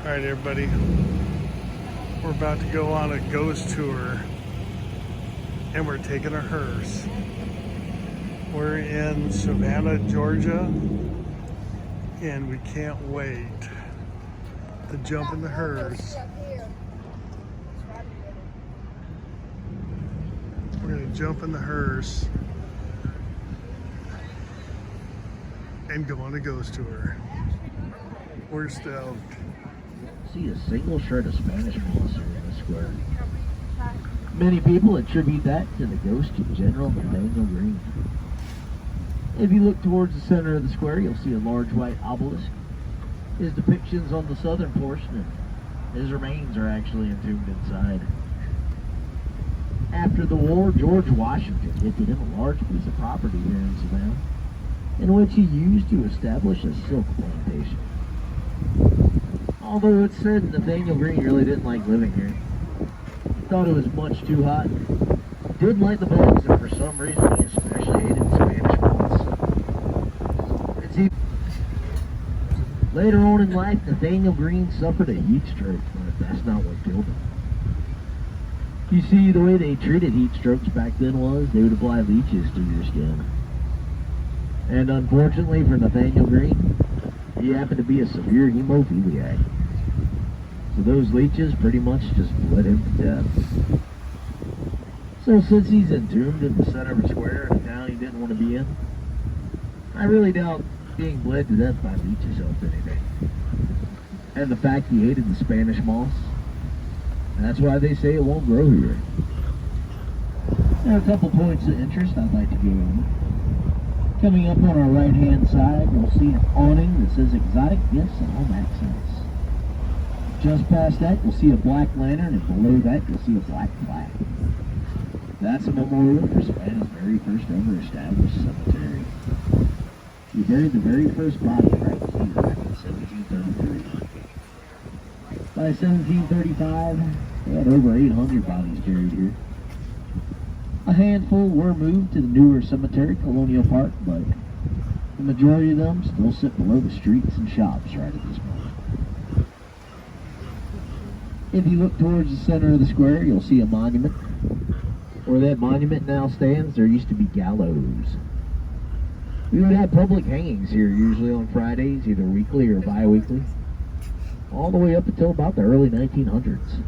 Alright everybody, we're about to go on a ghost tour and we're taking a hearse. We're in Savannah, Georgia, and we can't wait to jump in the hearse. We're going to jump in the hearse and go on a ghost tour. We're stoked. See a single shred of Spanish moss here in the square. Many people attribute that to the ghost of General Nathaniel Greene. If you look towards the center of the square, you'll see a large white obelisk. His depiction's on the southern portion, and his remains are actually entombed inside. After the war, George Washington gifted him a large piece of property here in Savannah, in which he used to establish a silk plantation. Although it's said Nathaniel Greene really didn't like living here. He thought it was much too hot. Didn't like the bugs, and for some reason he especially hated Spanish moss. Later on in life, Nathaniel Greene suffered a heat stroke, but that's not what killed him. You see, the way they treated heat strokes back then was they would apply leeches to your skin. And unfortunately for Nathaniel Greene, he happened to be a severe hemophiliac. So those leeches pretty much just bled him to death. So since he's entombed in the center of a square in a town he didn't want to be in, I really doubt being bled to death by leeches helped anything. And the fact he hated the Spanish moss, that's why they say it won't grow here. There are a couple points of interest I'd like to go over. Coming up on our right-hand side, you'll see an awning that says Exotic Gifts and Home Accents. Just past that, you'll see a black lantern, and below that, you'll see a black plaque. That's a memorial for Savannah's very first ever established cemetery. We buried the very first body right here back in 1733. By 1735, they had over 800 bodies buried here. A handful were moved to the newer cemetery, Colonial Park, but the majority of them still sit below the streets and shops right at this moment. If you look towards the center of the square, you'll see a monument. Where that monument now stands, there used to be gallows. We would have public hangings here, usually on Fridays, either weekly or bi-weekly, all the way up until about the early 1900s.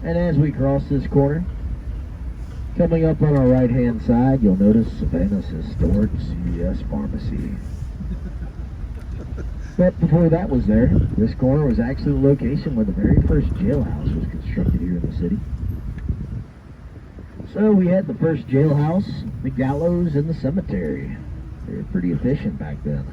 And as we cross this corner, coming up on our right-hand side, you'll notice Savannah's historic Cbs Pharmacy. But before that was there, this corner was actually the location where the very first jailhouse was constructed here in the city. So we had the first jailhouse, the gallows, and the cemetery. They were pretty efficient back then.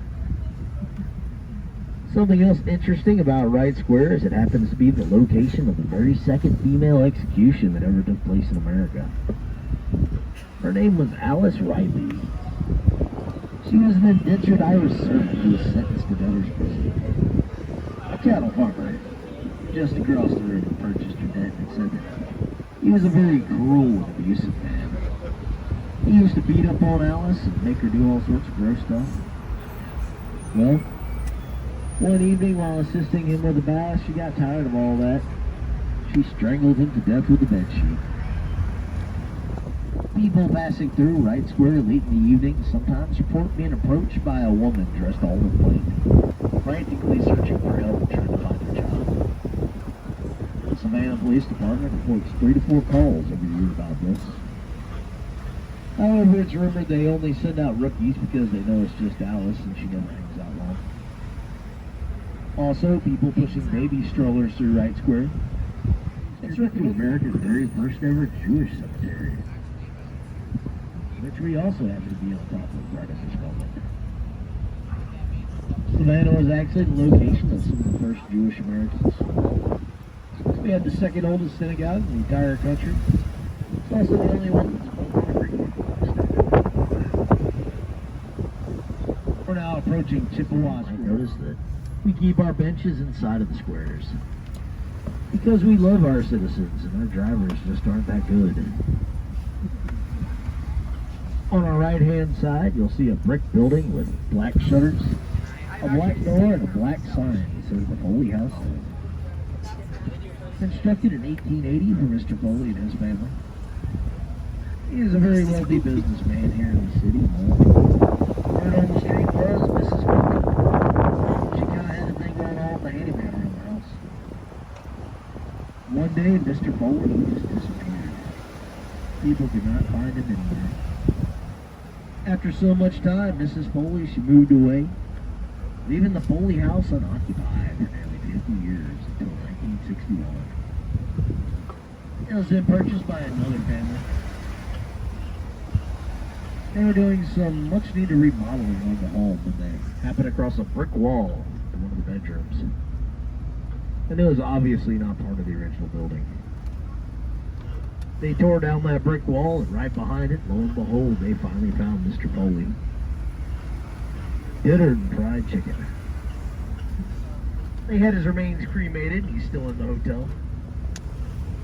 Something else interesting about Wright Square is it happens to be the location of the very second female execution that ever took place in America. Her name was Alice Riley. She was an indentured Irish servant who was sentenced to debtor's prison. A cattle farmer just across the river purchased her debt and said that he was a very cruel and abusive man. He used to beat up on Alice and make her do all sorts of gross stuff. Well, one evening while assisting him with a bath, she got tired of all that. She strangled him to death with a bedsheet. People passing through Wright Square late in the evening sometimes report being approached by a woman dressed all in white, frantically searching for help and trying to find her child. The Savannah Police Department reports 3 to 4 calls every year about this. However, it's rumored they only send out rookies because they know it's just Alice and she never hangs out long. Also, people pushing baby strollers through Wright Square. It's roughly America's very first ever Jewish cemetery, which we also happen to be on top of right at this moment. Savannah was actually the location of some of the first Jewish Americans. We had the second oldest synagogue in the entire country. It's also the only one that's called concrete. We're now approaching Chippewas. Notice that we keep our benches inside of the squares because we love our citizens and our drivers just aren't that good. On our right-hand side, you'll see a brick building with black shutters, a black door, and a black sign that says the Foley House. Constructed in 1880 for Mr. Foley and his family. He is a very wealthy businessman here in the city. Right on the street was Mrs. Foley. She kind of had a thing going on with the handyman around the house. One day, Mr. Foley just disappeared. People could not find him anywhere. After so much time, Mrs. Foley, she moved away, leaving the Foley house unoccupied for nearly 50 years until 1961. It was then purchased by another family. They were doing some much-needed remodeling on the home when they happened across a brick wall in one of the bedrooms. And it was obviously not part of the original building. They tore down that brick wall, and right behind it, lo and behold, they finally found Mr. Foley. Dinner and fried chicken. They had his remains cremated, and he's still in the hotel.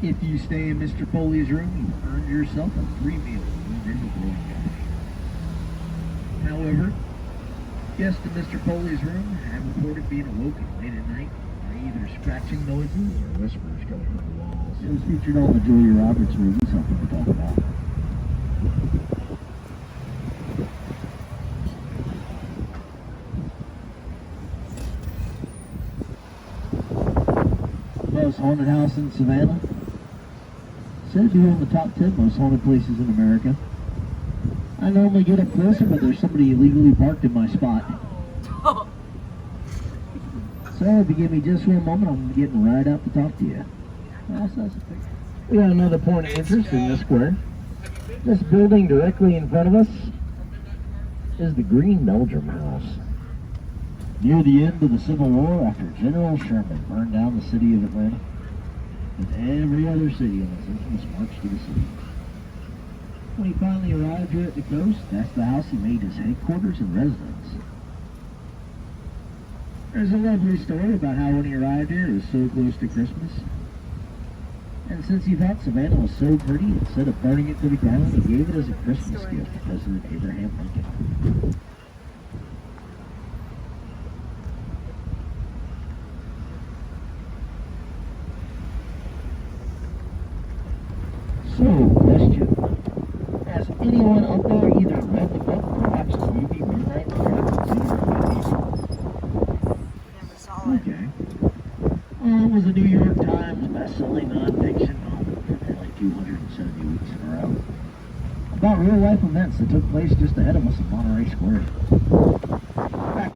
If you stay in Mr. Foley's room, you've earned yourself a free meal from the growing company. However, guests in Mr. Foley's room have reported being awoken late at night by either scratching noises or whispers coming from the walls. It was featured on the Julia Roberts movie, something to talk about. Most haunted house in Savannah. Said to be one of the top 10 most haunted places in America. I normally get up closer, but there's somebody illegally parked in my spot. So if you give me just one moment, I'm getting right out to talk to you. We got another point of interest in this square. This building directly in front of us is the Green Belgium House. Near the end of the Civil War, after General Sherman burned down the city of Atlanta, and every other city on its infamous march to the sea. When he finally arrived here at the coast, that's the house he made his headquarters and residence. There's a lovely story about how when he arrived here, it was so close to Christmas. And since he thought Savannah was so pretty, instead of burning it to the ground, he gave it as a Christmas gift to President Abraham Lincoln. So, question. Has anyone up there either read the book or watched the movie Midnight Never saw it. Okay. Well, it was a New York Times best-selling non-fiction novel for nearly 270 weeks in a row. About real-life events that took place just ahead of us in Monterey Square.